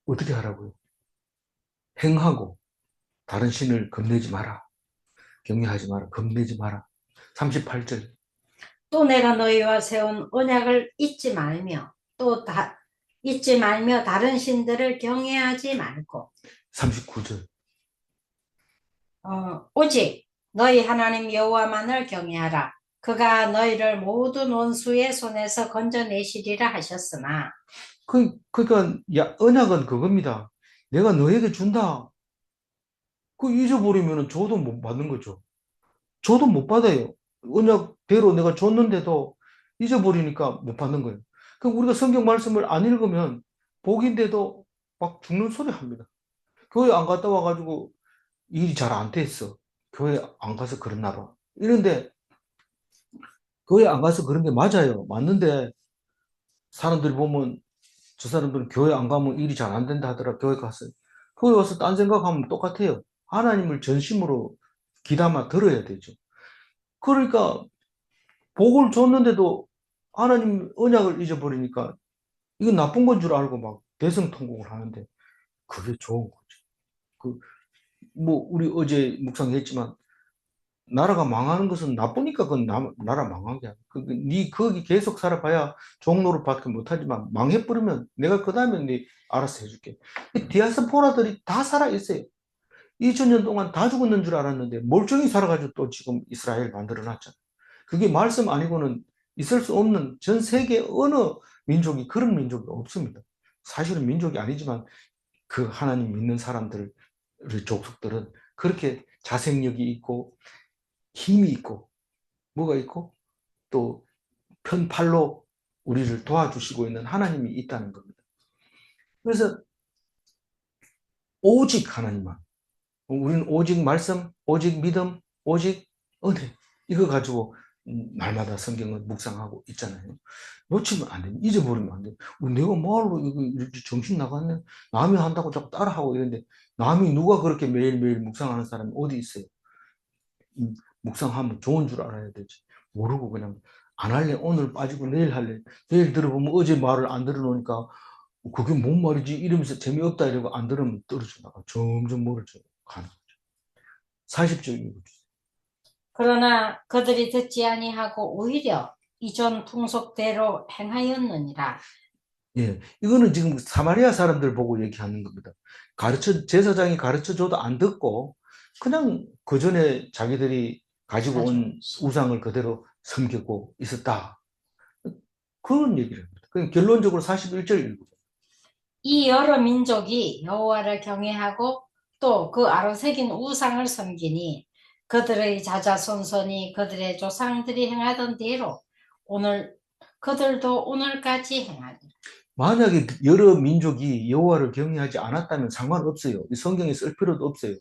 Speaker 1: 어떻게 하라고요? 행하고 다른 신을 겁내지 마라. 경외하지 마라. 겁내지 마라. 38절.
Speaker 2: 또 내가 너희와 세운 언약을 잊지 말며 다른 신들을 경외하지 말고
Speaker 1: 39절.
Speaker 2: 오직 너희 하나님 여호와만을 경외하라. 그가 너희를 모든 원수의 손에서 건져내시리라 하셨으나.
Speaker 1: 그러니까 언약은 그겁니다. 내가 너에게 준다. 그 잊어버리면 줘도 못 받는 거죠. 줘도 못 받아요. 언약대로 내가 줬는데도 잊어버리니까 못 받는 거예요. 그럼 우리가 성경 말씀을 안 읽으면 복인데도 막 죽는 소리 합니다. 교회 안 갔다 와가지고 일이 잘 안 됐어. 교회 안 가서 그랬나 봐. 이런데 교회 안 가서 그런 게 맞아요. 맞는데 사람들이 보면 저 사람들은 교회 안 가면 일이 잘 안 된다 하더라. 교회 갔어요. 교회 와서 딴 생각하면 똑같아요. 하나님을 전심으로 귀담아 들어야 되죠. 그러니까 복을 줬는데도 하나님 언약을 잊어버리니까 이건 나쁜 건 줄 알고 막 대성통곡을 하는데 그게 좋은 거죠. 그, 뭐, 우리 어제 묵상했지만 나라가 망하는 것은 나쁘니까 그건 나라 망한 게 아니야. 네 거기 계속 살아봐야 종로를밖에 못하지만 망해버리면 내가 그 다음에 네 알아서 해줄게. 이 디아스포라들이 다 살아있어요. 2000년 동안 다 죽었는 줄 알았는데 멀쩡히 살아가지고 또 지금 이스라엘 만들어놨잖아. 그게 말씀 아니고는 있을 수 없는 전 세계 어느 민족이 그런 민족이 없습니다. 사실은 민족이 아니지만 그 하나님 믿는 사람들, 우리 족속들은 그렇게 자생력이 있고 힘이 있고 뭐가 있고 또 편팔로 우리를 도와주시고 있는 하나님이 있다는 겁니다. 그래서 오직 하나님만, 우리는 오직 말씀, 오직 믿음, 오직 은혜, 이거 가지고 날마다 성경을 묵상하고 있잖아요. 놓치면 안 돼요. 잊어버리면 안 돼요. 내가 뭐하러 이렇게 정신 나갔네? 남이 한다고 자꾸 따라하고 이런데, 남이 누가 그렇게 매일매일 묵상하는 사람이 어디 있어요? 묵상하면 좋은 줄 알아야 되지. 모르고 그냥 안 할래. 오늘 빠지고 내일 할래. 내일 들어보면 어제 말을 안 들어놓으니까 그게 뭔 말이지? 이러면서 재미없다 이러고 안 들으면 떨어져 나가. 점점 멀어져 가는 거죠. 사십적인 거죠.
Speaker 2: 그러나 그들이 듣지 아니하고 오히려 이전 풍속대로 행하였느니라.
Speaker 1: 예, 이거는 지금 사마리아 사람들 보고 얘기하는 겁니다. 제사장이 가르쳐줘도 안 듣고, 그냥 그 전에 자기들이 가지고 온 우상을 그대로 섬기고 있었다. 그런 얘기를 합니다. 그냥 결론적으로 41절 읽고.
Speaker 2: 이 여러 민족이 여호와를 경외하고 또 그 아로새긴 우상을 섬기니 그들의 자자손손이 그들의 조상들이 행하던 대로 그들도 오늘까지 행하니.
Speaker 1: 만약에 여러 민족이 여호와를 경외하지 않았다면 상관없어요. 이 성경에 쓸 필요도 없어요.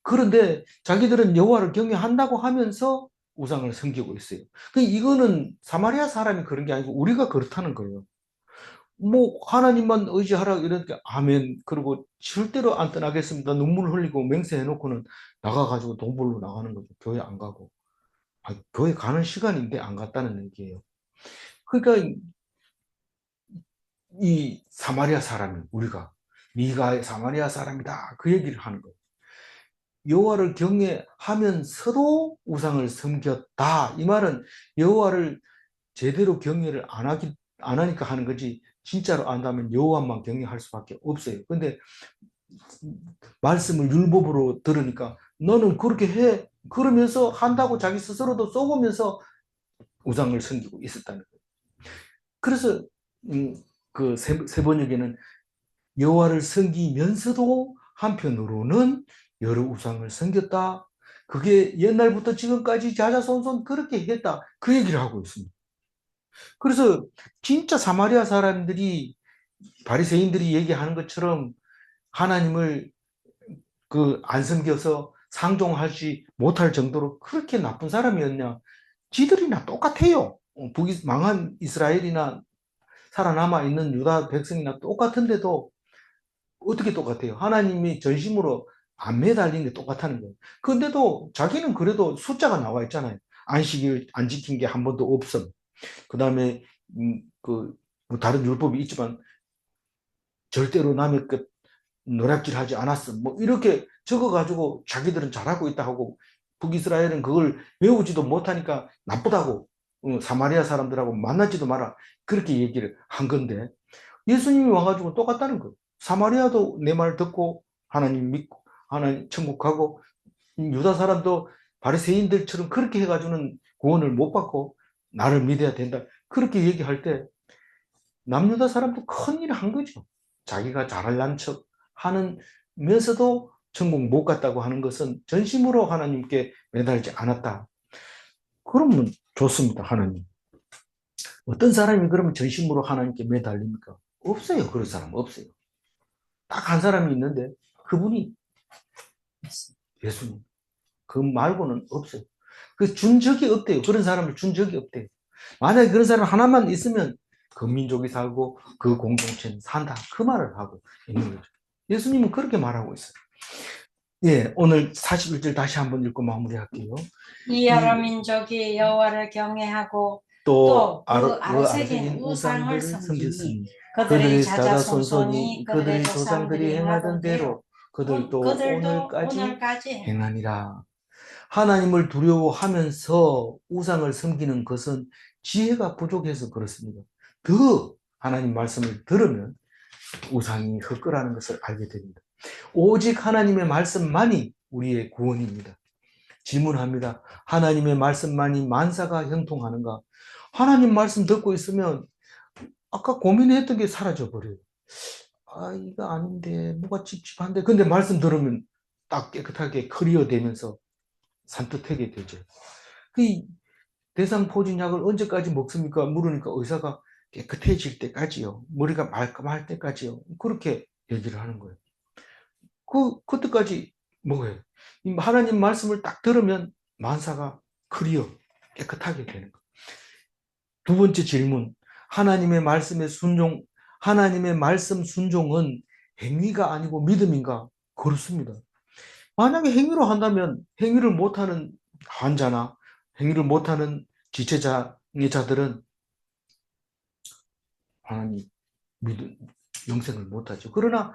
Speaker 1: 그런데 자기들은 여호와를 경외한다고 하면서 우상을 섬기고 있어요. 이거는 사마리아 사람이 그런 게 아니고 우리가 그렇다는 거예요. 뭐 하나님만 의지하라 이러니까 아멘. 그리고 절대로 안 떠나겠습니다. 눈물 흘리고 맹세해놓고는 나가가지고 돈 벌러 나가는 거죠. 교회 안 가고. 교회 가는 시간인데 안 갔다는 얘기예요. 그러니까 이 사마리아 사람이, 우리가 네가 사마리아 사람이다, 그 얘기를 하는 거예요. 여호와를 경외하면서도 우상을 섬겼다. 이 말은 여호와를 제대로 경외를 안 하니까 하는 거지, 진짜로 안다면 여호와만 경외할 수밖에 없어요. 근데 말씀을 율법으로 들으니까 너는 그렇게 해, 그러면서 한다고 자기 스스로도 속으면서 우상을 섬기고 있었다는 거예요. 그래서 그 세번역에는 여호와를 섬기면서도 한편으로는 여러 우상을 섬겼다. 그게 옛날부터 지금까지 자자손손 그렇게 했다. 그 얘기를 하고 있습니다. 그래서 진짜 사마리아 사람들이, 바리새인들이 얘기하는 것처럼 하나님을 안 섬겨서 상종하지 못할 정도로 그렇게 나쁜 사람이었냐? 지들이나 똑같아요. 망한 이스라엘이나 살아남아 있는 유다 백성이나 똑같은데도 어떻게 똑같아요? 하나님이 전심으로 안 매달린 게 똑같다는 거예요. 그런데도 자기는 그래도 숫자가 나와 있잖아요. 안식일 안 지킨 게 한 번도 없음. 그 다음에 뭐 다른 율법이 있지만 절대로 남의 것 노략질하지 않았음. 뭐 이렇게 적어가지고 자기들은 잘하고 있다 하고, 북이스라엘은 그걸 외우지도 못하니까 나쁘다고, 사마리아 사람들하고 만나지도 마라, 그렇게 얘기를 한 건데, 예수님이 와가지고 똑같다는 거예요. 사마리아도 내 말 듣고 하나님 믿고 하나님 천국 가고, 유다 사람도 바리새인들처럼 그렇게 해가지고는 구원을 못 받고 나를 믿어야 된다, 그렇게 얘기할 때 남유다 사람도 큰일을 한 거죠. 자기가 잘난 척 하면서도 천국 못 갔다고 하는 것은 전심으로 하나님께 매달지 않았다. 그러면 좋습니다. 하나님, 어떤 사람이 그러면 전심으로 하나님께 매달립니까? 없어요. 그런 사람 없어요. 딱 한 사람이 있는데 그분이 예수님. 그 말고는 없어요. 그 준 적이 없대요. 그런 사람을 준 적이 없대요. 만약에 그런 사람 하나만 있으면 그 민족이 살고 그 공동체는 산다, 그 말을 하고 있는 거죠. 예수님은 그렇게 말하고 있어요. 예, 오늘 41절 다시 한번 읽고 마무리할게요.
Speaker 2: 이 여러 민족이 여호와를 경외하고
Speaker 1: 또
Speaker 2: 또 그 아로새긴 우상을 섬기니 그들의 자자손손이 그들의 조상들이 행하던 대로
Speaker 1: 그들도 오늘까지
Speaker 2: 오늘까지
Speaker 1: 행하니라. 하나님을 두려워하면서 우상을 섬기는 것은 지혜가 부족해서 그렇습니다. 더 하나님 말씀을 들으면 우상이 헛거라는 것을 알게 됩니다. 오직 하나님의 말씀만이 우리의 구원입니다. 질문합니다. 하나님의 말씀만이 만사가 형통하는가? 하나님 말씀 듣고 있으면 아까 고민했던 게 사라져 버려요. 이거 아닌데, 뭐가 찝찝한데. 근데 말씀 들으면 딱 깨끗하게 클리어 되면서 산뜻하게 되죠. 대상포진약을 언제까지 먹습니까? 물으니까 의사가 깨끗해질 때까지요. 머리가 말끔할 때까지요. 그렇게 얘기를 하는 거예요. 그때까지 먹어요. 하나님 말씀을 딱 들으면 만사가 클리어, 깨끗하게 되는 거예요. 두 번째 질문. 하나님의 말씀에 순종, 하나님의 말씀 순종은 행위가 아니고 믿음인가? 그렇습니다. 만약에 행위로 한다면 행위를 못하는 환자나 행위를 못하는 지체자들은 하나님 믿음, 영생을 못하죠. 그러나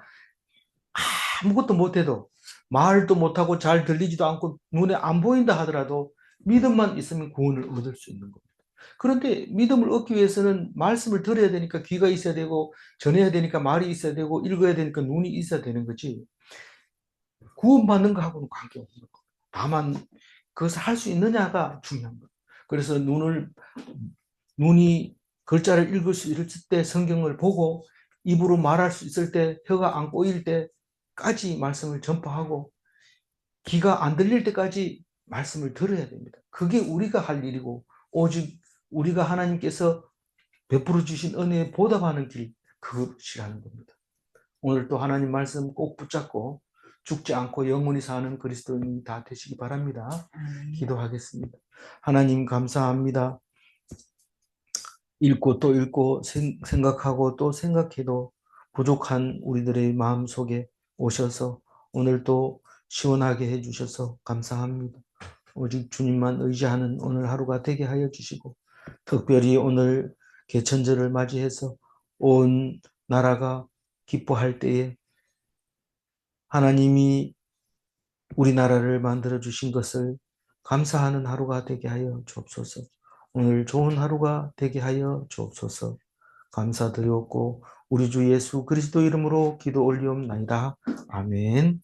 Speaker 1: 아무것도 못해도 말도 못하고 잘 들리지도 않고 눈에 안 보인다 하더라도 믿음만 있으면 구원을 얻을 수 있는 겁니다. 그런데 믿음을 얻기 위해서는 말씀을 들어야 되니까 귀가 있어야 되고 전해야 되니까 말이 있어야 되고 읽어야 되니까 눈이 있어야 되는 거지. 구원받는 거하고는 관계없는 거예요. 다만 그것을 할 수 있느냐가 중요한 거예요. 그래서 눈이 글자를 읽을 수 있을 때 성경을 보고 입으로 말할 수 있을 때 혀가 안 꼬일 때까지 말씀을 전파하고 귀가 안 들릴 때까지 말씀을 들어야 됩니다. 그게 우리가 할 일이고 오직 우리가 하나님께서 베풀어 주신 은혜에 보답하는 길 그것이라는 겁니다. 오늘 또 하나님 말씀 꼭 붙잡고 죽지 않고 영원히 사는 그리스도인이 다 되시기 바랍니다. 기도하겠습니다. 하나님 감사합니다. 읽고 또 읽고 생각하고 또 생각해도 부족한 우리들의 마음 속에 오셔서 오늘 또 시원하게 해주셔서 감사합니다. 오직 주님만 의지하는 오늘 하루가 되게 하여 주시고 특별히 오늘 개천절을 맞이해서 온 나라가 기뻐할 때에 하나님이 우리나라를 만들어 주신 것을 감사하는 하루가 되게 하여 주옵소서. 오늘 좋은 하루가 되게 하여 주옵소서. 감사드렸고 우리 주 예수 그리스도 이름으로 기도 올리옵나이다. 아멘.